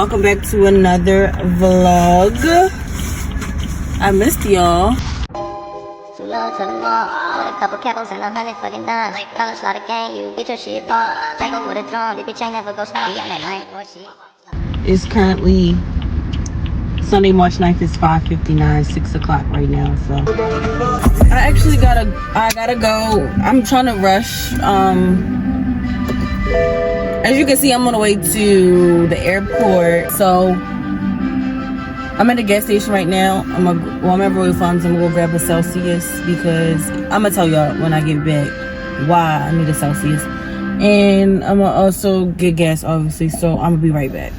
Welcome back to another vlog. I missed y'all. A couple capos and 100 fucking dimes. Color slot a gang, you get your shit popped. Take over the drum, if your chain never goes snap, be on that night. It's currently Sunday, March 9th. It's 5:59, 6 o'clock right now. So I gotta go. I'm trying to rush. As you can see, I'm on the way to the airport. So I'm at the gas station right now. I'm at Royal Farms. I'm gonna go grab a Celsius because I'm gonna tell y'all when I get back why I need a Celsius. And I'm gonna also get gas, obviously. So I'm gonna be right back.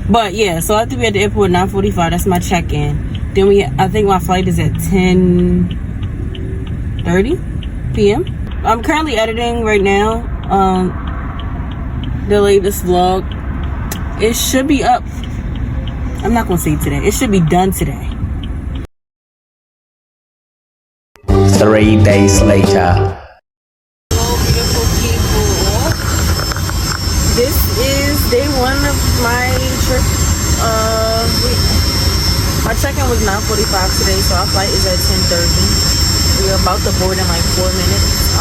But yeah, so I have to be at the airport 9:45. That's my check-in. Then I think my flight is at 10:30 p.m. I'm currently editing right now. The latest vlog. It should be up. I'm not gonna say today. It should be done today. 3 days later. Hello, beautiful people. This is day one of my trip. My check-in was 9:45 today, so our flight is at 10:30. We're about to board in like 4 minutes.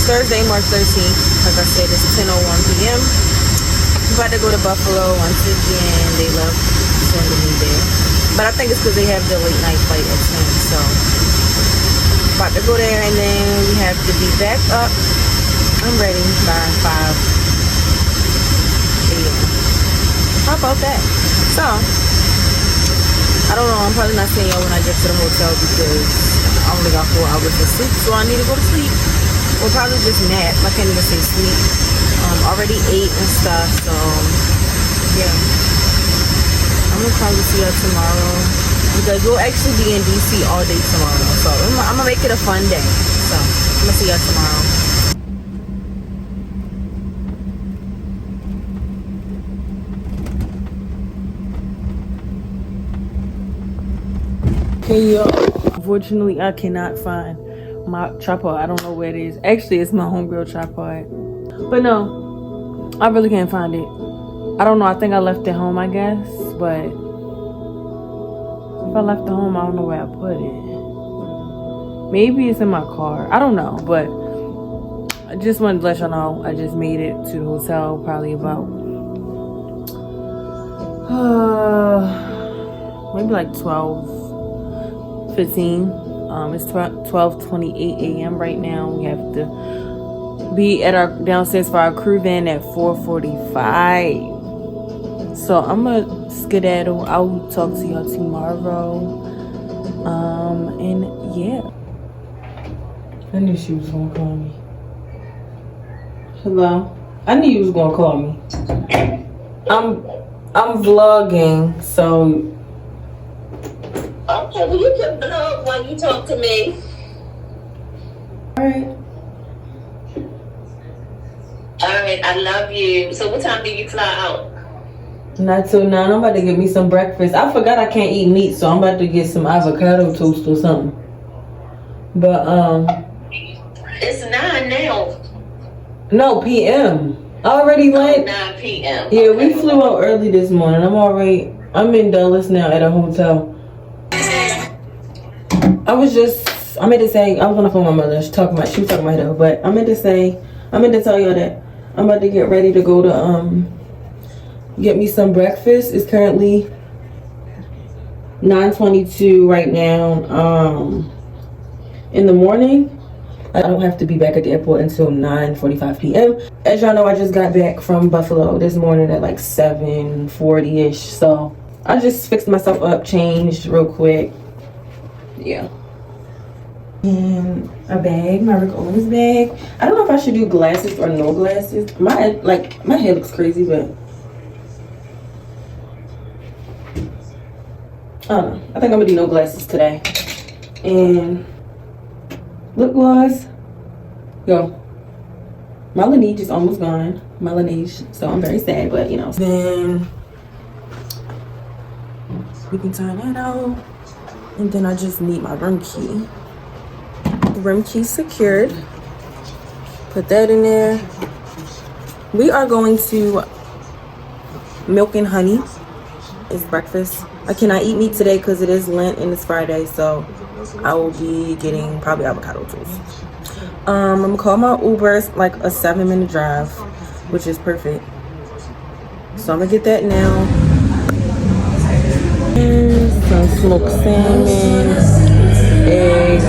Thursday, March 13th. Like I said, it's 10:01 p.m. I'm about to go to Buffalo once again. They love sending me there, but I think it's because they have the late night flight at 10. So about to go there, and then we have to be back up. I'm ready by 5 a.m. How about that? So I don't know. I'm probably not seeing y'all when I get to the hotel because I only got 4 hours of sleep, so I need to go to sleep. We'll probably just nap. I can't even say sleep. Already ate and stuff, so yeah. I'm gonna probably see y'all tomorrow because we'll actually be in DC all day tomorrow. So I'm gonna make it a fun day. So I'm gonna see y'all tomorrow. Hey y'all. Unfortunately, I cannot find my tripod. I don't know where it is. Actually, it's my homegirl tripod. But no, I really can't find it. I don't know. I think I left it home, I guess. But if I left it home, I don't know where I put it. Maybe it's in my car. I don't know. But I just wanted to let y'all know I just made it to the hotel probably about maybe like 12:15. It's 12:28 a.m. right now. We have to be at our downstairs for our crew van at 4:45. So I'm gonna skedaddle. I'll talk to y'all tomorrow. And yeah. I knew she was gonna call me. Hello. I knew you was gonna call me. I'm vlogging, so. Okay, well you can vlog while you talk to me. Alright. Alright, I love you. So what time do you fly out? Not till 9. I'm about to get me some breakfast. I forgot I can't eat meat, so I'm about to get some avocado toast or something. But It's 9 now. no, PM. I already went. 9 p.m. Yeah, Okay. we flew out early this morning. I'm in Dallas now at a hotel. I meant to say, I was on the phone with my mother. She was talking about her, but I meant to tell y'all that I'm about to get ready to go to, get me some breakfast. It's currently 9:22 right now, in the morning. I don't have to be back at the airport until 9:45 p.m. As y'all know, I just got back from Buffalo this morning at like 7:40-ish. So I just fixed myself up, changed real quick. Yeah. And a bag, my Rick Owens bag. I don't know if I should do glasses or no glasses. My head looks crazy, but I don't know. I think I'm gonna do no glasses today. And lip gloss. Yo, my Laneige is almost gone. My Laneige, so I'm very sad, but you know. Then we can turn that out. And then I just need my room key. Room key secured. Put that in there. We are going to milk and honey is breakfast. I cannot eat meat today because it is Lent and it's Friday, so I will be getting probably avocado toast. I'm gonna call my Uber. It's like a 7-minute drive, which is perfect. So I'm gonna get that now. Some smoked salmon, eggs,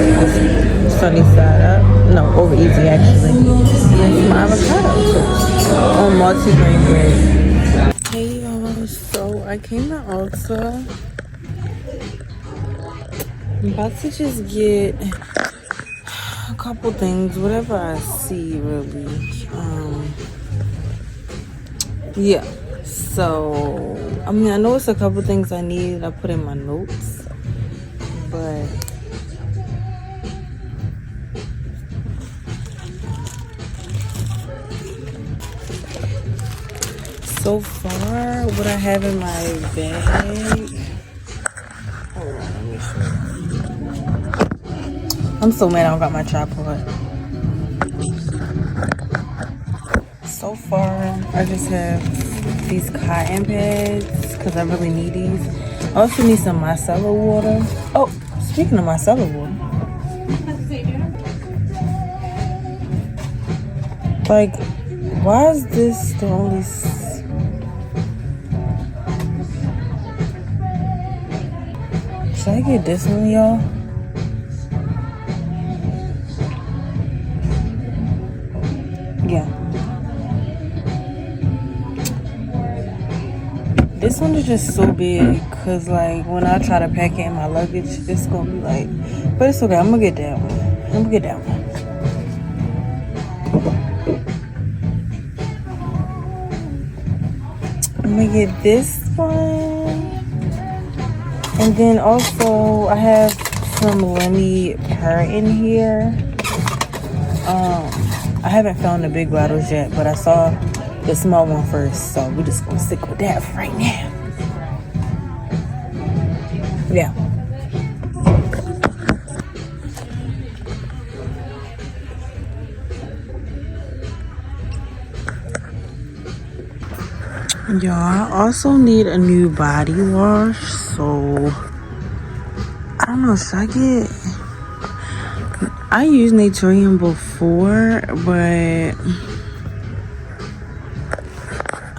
sunny side up. No, over easy actually. And some avocado toast on multi-grain bread. Hey y'all, so I came to Ulta. I'm about to just get a couple things, whatever I see really. Yeah. So, I mean, I know it's a couple things I need. I put in my notes, but so far, what I have in my bag. Hold on, let me show you. I'm so mad I don't got my tripod. So far, I just have these cotton pads because I really need these. I also need some micellar water. Oh, speaking of micellar water, like, why is this the only? Should I get this one, y'all? Yeah. This one is just so big because, like, when I try to pack it in my luggage, it's gonna be like, but it's okay. I'm gonna get that one. I'm gonna get that one. I'm gonna get this one. And then also, I have some Lenny Purr in here. I haven't found the big bottles yet, but I saw the small one first, so we're just gonna stick with that for right now. Yeah. Y'all, I also need a new body wash, so I don't know, should I get... I used Naturium before, but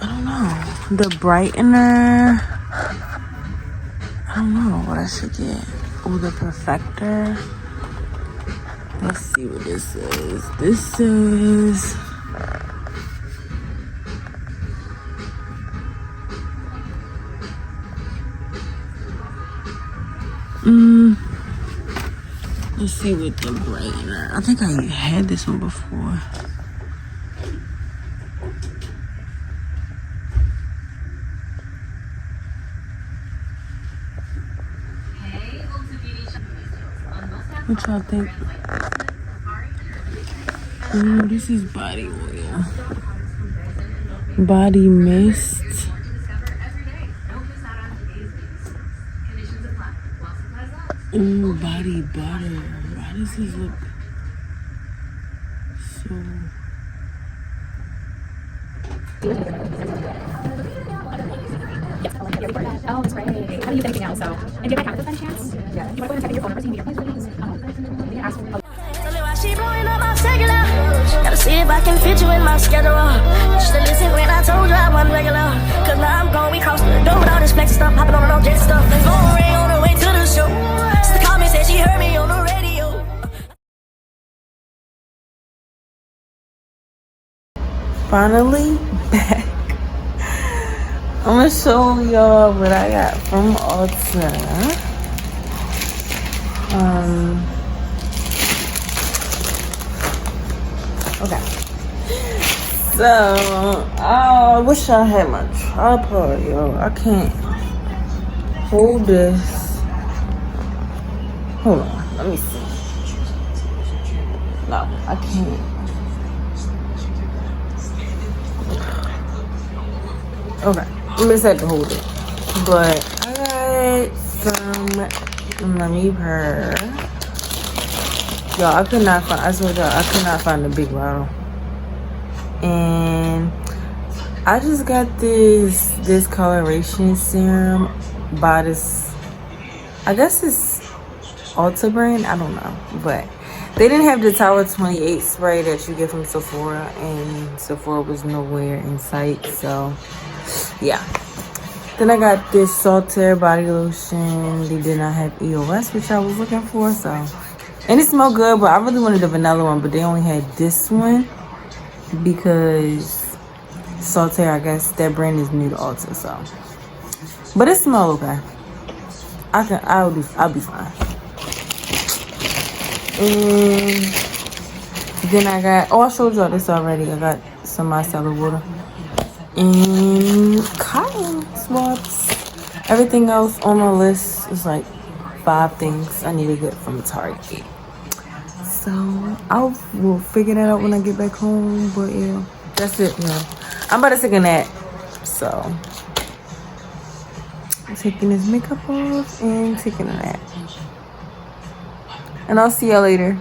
I don't know. The brightener, I don't know what I should get. Oh, the perfector. Let's see what this is. This is... Let's see what the brightener. I think I had this one before. What y'all think? This is body oil. Body mist. Ooh, body butter. Why does this look so... Oh, that's great. How do you think now? So, and do you have a by chance? Yeah. You want to go and check your phone number? You can ask for... She blowing up my cellular. Gotta see if I can fit you in my schedule. Should've listened when I told you I wasn't regular. Cause now I'm gone, we crossed the door with all this flex stuff, hopping on jet stuff. And phone ring on the way to the show. Sister called me, said she heard me on the radio. Finally back. I'm gonna show y'all what I got from Ulta. Okay. So, I wish I had my tripod, yo. I can't hold this. Hold on, let me see. No, I can't. Okay, I'm just have to hold it. But I got some Lemmy Purr. Y'all, I could not find, I swear to God, I could not find the big bottle. And I just got this discoloration serum by this, I guess it's Ulta brand, I don't know, but they didn't have the Tower 28 spray that you get from Sephora, and Sephora was nowhere in sight, so yeah. Then I got this Saltaire body lotion. They did not have EOS, which I was looking for, so. And it smelled good, but I really wanted the vanilla one, but they only had this one because Saltaire, I guess that brand is new to Ulta, so. But it smells okay. I'll be fine. And then I got, I showed y'all this already. I got some micellar water and cotton swabs. Everything else on my list is like 5 things I need to get from Target. So we'll figure that out when I get back home. But yeah, that's it. I'm about to take a nap. So I'm taking this makeup off and taking a nap. And I'll see y'all later.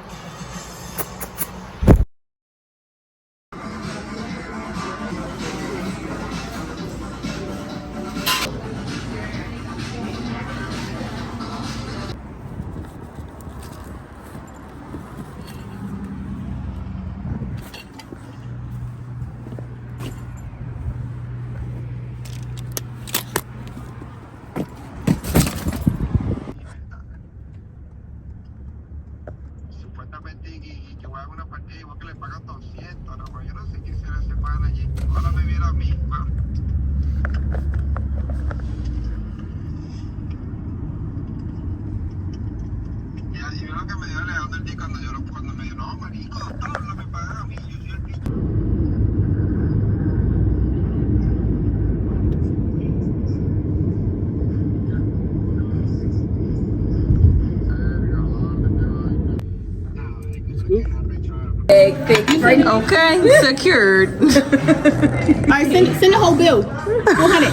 Okay, secured. Alright, send the whole bill. 400.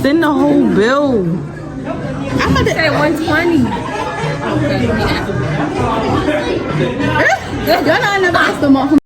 Send the whole bill. I'm about to say 120. Okay. Y'all not never asked them all.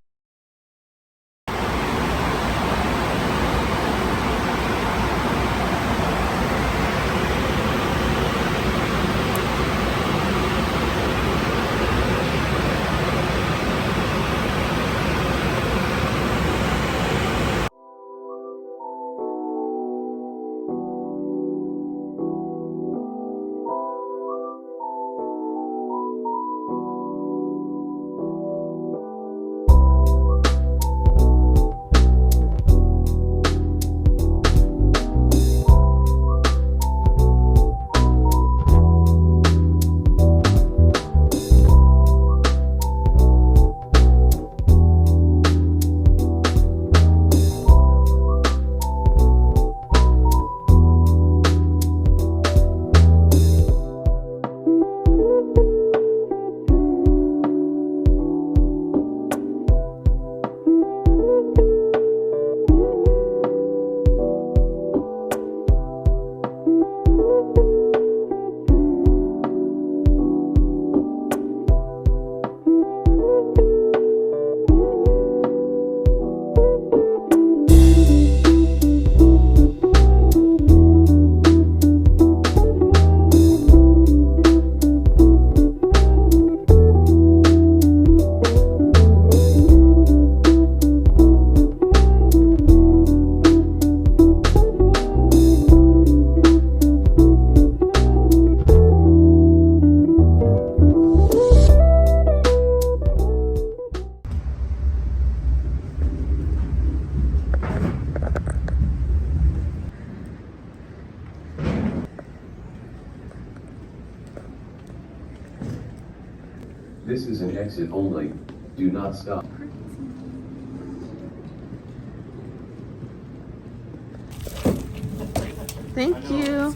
This is an exit only. Do not stop. Thank you.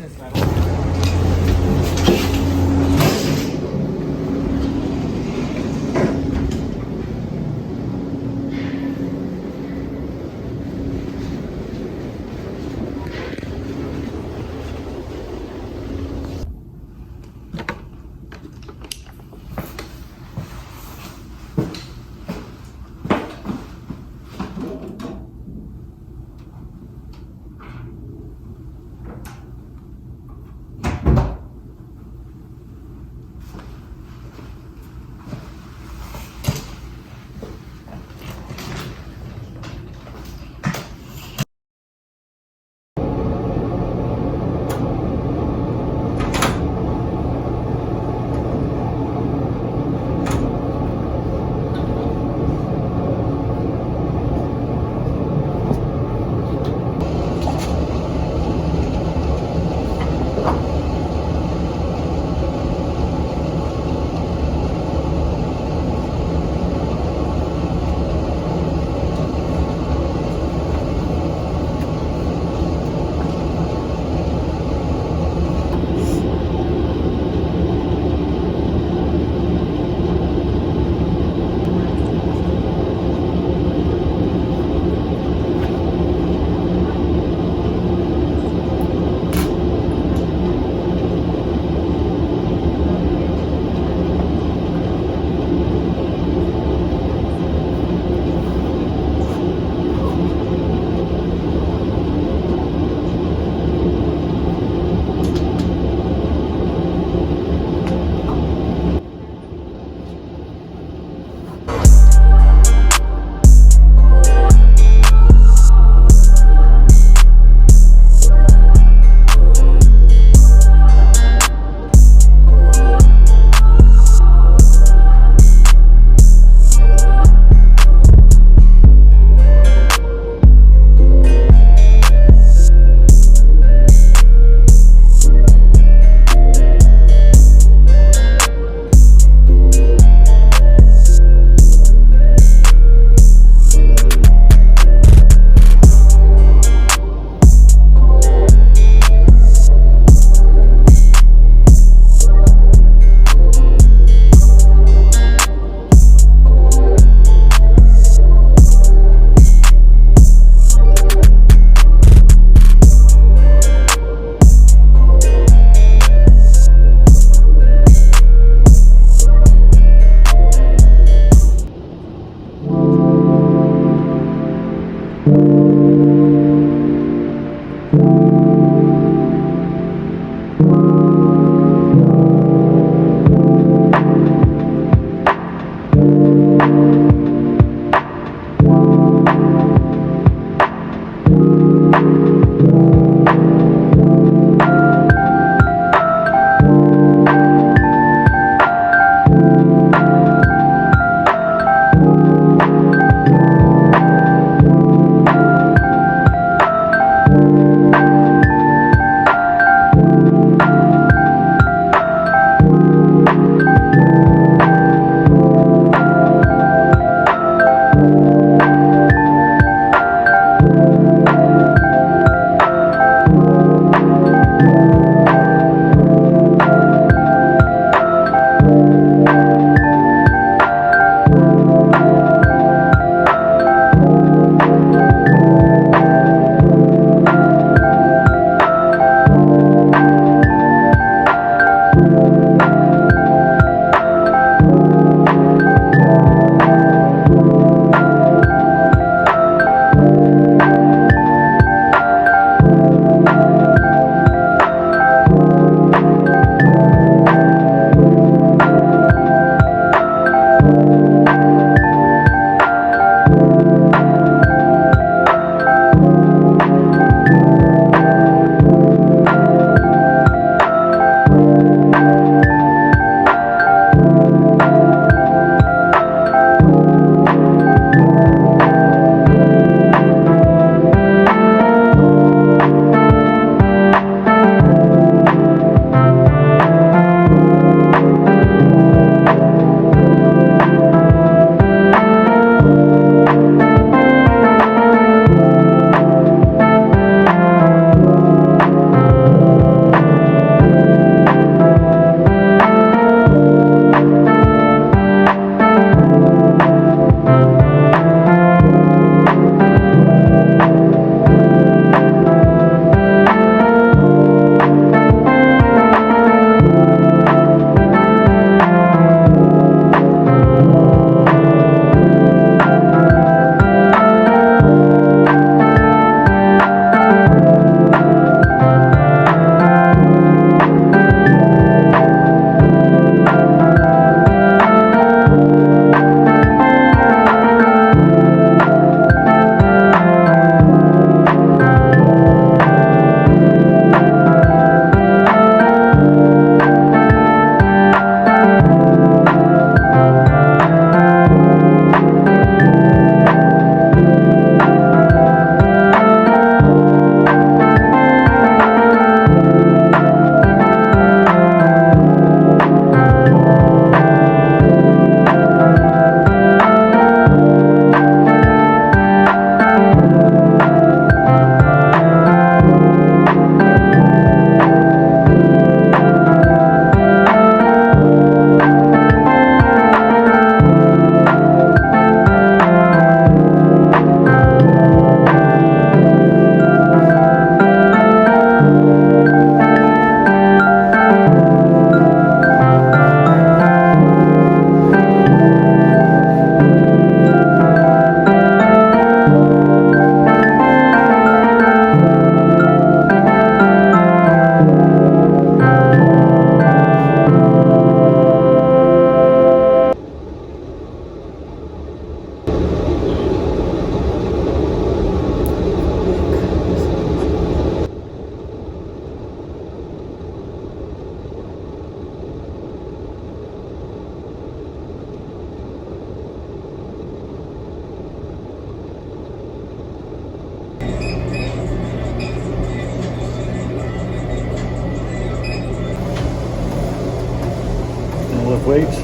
weights.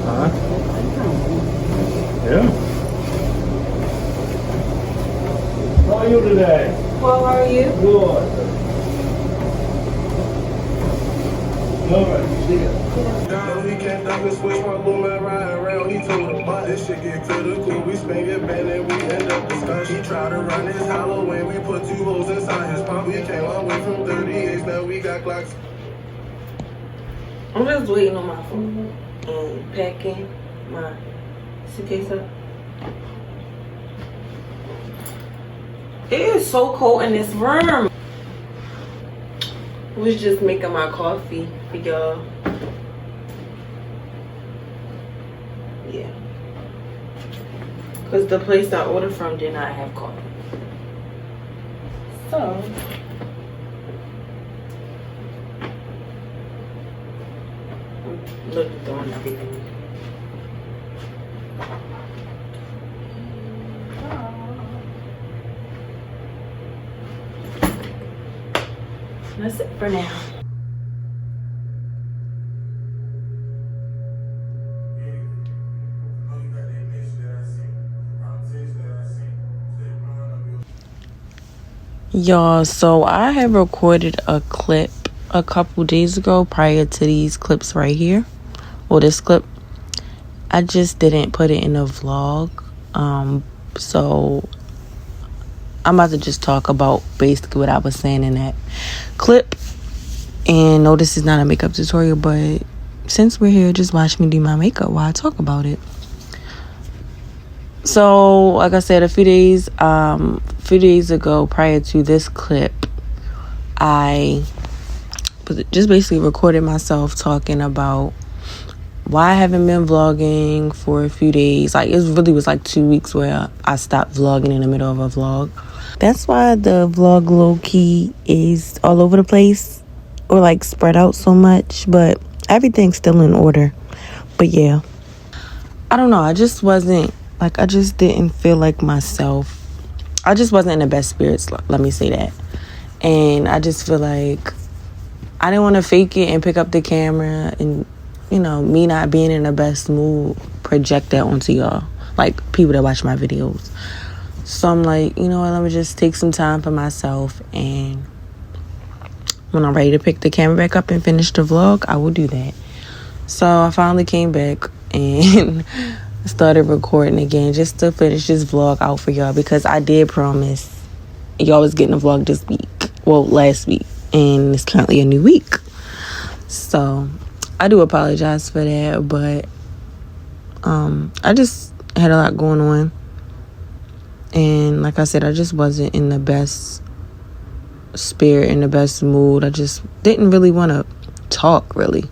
Huh? Yeah. How are you today? Well, how are you? Good. Good. See ya. He came down and switch my little man riding around. He told him, "But this shit get critical. We spin your band and we end up discussing." He tried to run his Halloween. We put 2 holes inside his pump. We came all the way from 38. Now we got Glocks. I'm just waiting on my phone and packing my suitcase up. It is so cold in this room. I was just making my coffee for y'all. Yeah. Because the place I ordered from did not have coffee. So. I'm literally throwing everything. That's it for now. Y'all, so I have recorded a clip a couple days ago prior to these clips right here. Well, this clip. I just didn't put it in a vlog. So I'm about to just talk about basically what I was saying in that clip. And no, this is not a makeup tutorial, but since we're here, just watch me do my makeup while I talk about it. So, like I said, a few days ago, prior to this clip, I just basically recorded myself talking about why I haven't been vlogging for a few days. Like, it really was like 2 weeks where I stopped vlogging in the middle of a vlog. That's why the vlog low-key is all over the place or like spread out so much, but everything's still in order. But yeah, I don't know. I just didn't feel like myself. I just wasn't in the best spirits, let me say that. And I just feel like I didn't want to fake it and pick up the camera and, you know, me not being in the best mood, project that onto y'all, like people that watch my videos. So I'm like, you know what, let me just take some time for myself, and when I'm ready to pick the camera back up and finish the vlog, I will do that. So I finally came back and started recording again just to finish this vlog out for y'all, because I did promise y'all was getting a vlog this week. Well, last week, and it's currently a new week. So I do apologize for that, but I just had a lot going on. And like I said, I just wasn't in the best spirit, in the best mood. I just didn't really want to talk, really.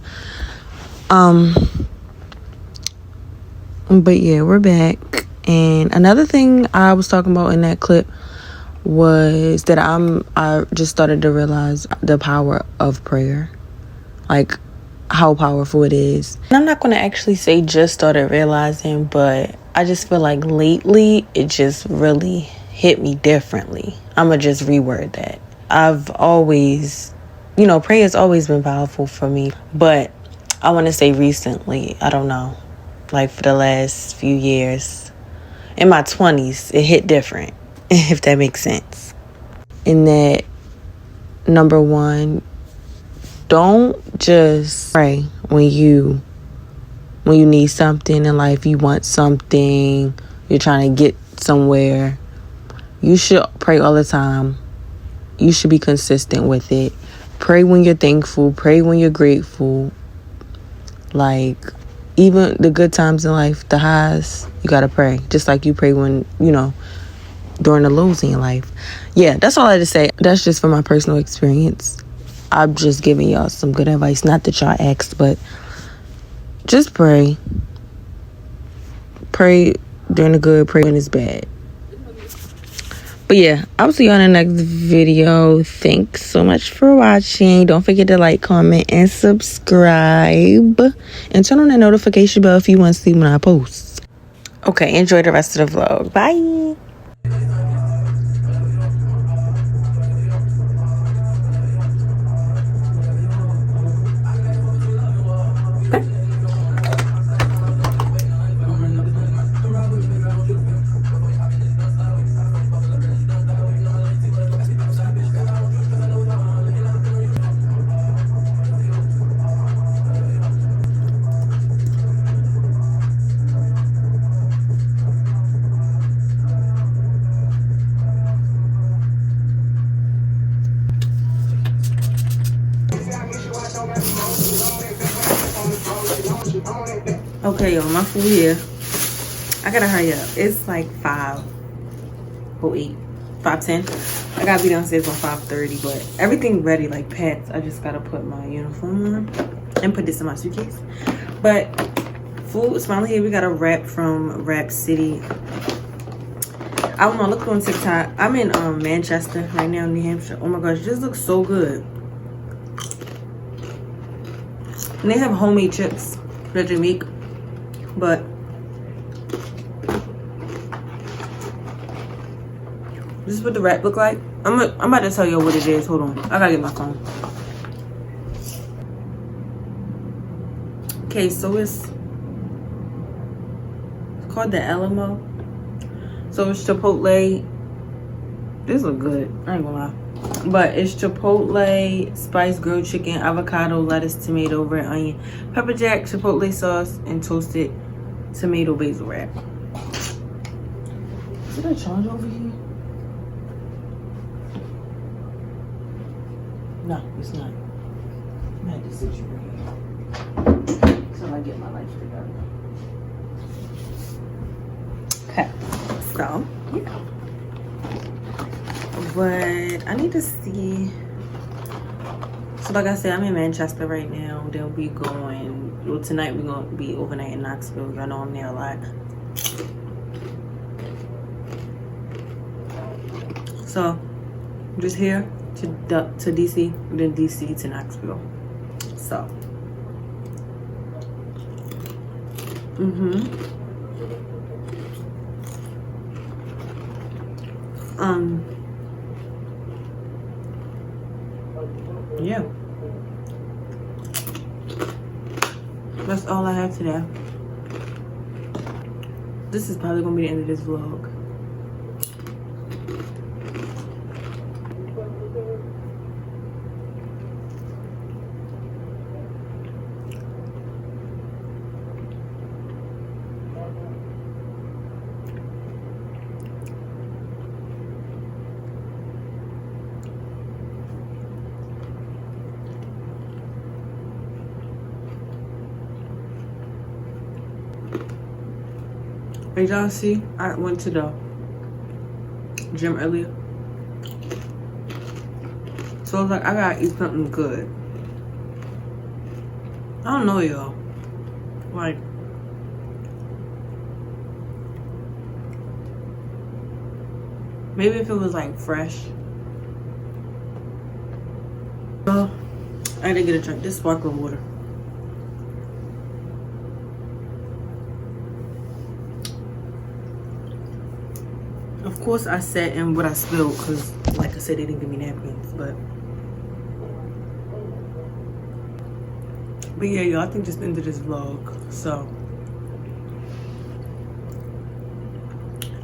But yeah, we're back. And another thing I was talking about in that clip was that I just started to realize the power of prayer. Like, how powerful it is. And I'm not going to actually say just started realizing, but I just feel like lately it just really hit me differently. I'm going to just reword that. I've always, prayer has always been powerful for me, but I want to say recently, I don't know, like for the last few years, in my 20s, it hit different, if that makes sense. In that, number one, don't just pray when you need something in life, you want something, you're trying to get somewhere. You should pray all the time. You should be consistent with it. Pray when you're thankful. Pray when you're grateful. Like, even the good times in life, the highs, you gotta pray. Just like you pray when, during the lows in your life. Yeah, that's all I had to say. That's just from my personal experience. I'm just giving y'all some good advice. Not that y'all asked, but just pray. Pray during the good, pray when it's bad. But yeah, I'll see you on the next video. Thanks so much for watching. Don't forget to like, comment, and subscribe. And turn on that notification bell if you want to see when I post. Okay, enjoy the rest of the vlog. Bye. Okay, y'all, my food here. I gotta hurry up. It's like 5:08, 5:10. I gotta be downstairs on 5:30, but everything ready, like pets. I just gotta put my uniform on and put this in my suitcase. But food is finally here. We got a wrap from Wrap City. I don't know, I looked on TikTok. I'm in Manchester right now, New Hampshire. Oh my gosh, this looks so good. And they have homemade chips that they make, but this is what the wrap look like. I'm about to tell you what it is. Hold on, I gotta get my phone. Okay, so it's called the Alamo. So it's Chipotle. This look good, I ain't gonna lie. But it's Chipotle, spice, grilled chicken, avocado, lettuce, tomato, red onion, pepper jack, Chipotle sauce, and toasted tomato basil wrap. Is it a charge over here? No, it's not. I had to sit you right here. So I get my life together. Okay, so yeah. But I need to see. So like I said, I'm in Manchester right now. They'll be going, well, tonight we're gonna be overnight in Knoxville. Y'all know I'm there a lot. So I'm just here to DC, then DC to Knoxville. So yeah, that's all I have today. This is probably gonna be the end of this vlog. As y'all see, I went to the gym earlier. So I was like, I gotta eat something good. I don't know, y'all. Like, maybe if it was like fresh. So I had to get a drink. This sparkling water. Of course I sat in what I spilled because like I said, they didn't give me napkins, but yeah, y'all, I think just ended this vlog. So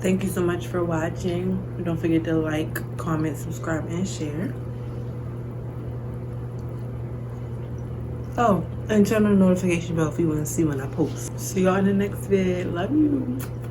thank you so much for watching. Don't forget to like, comment, subscribe, and share. Oh, and turn on the notification bell if you want to see when I post. See y'all in the next vid. Love you.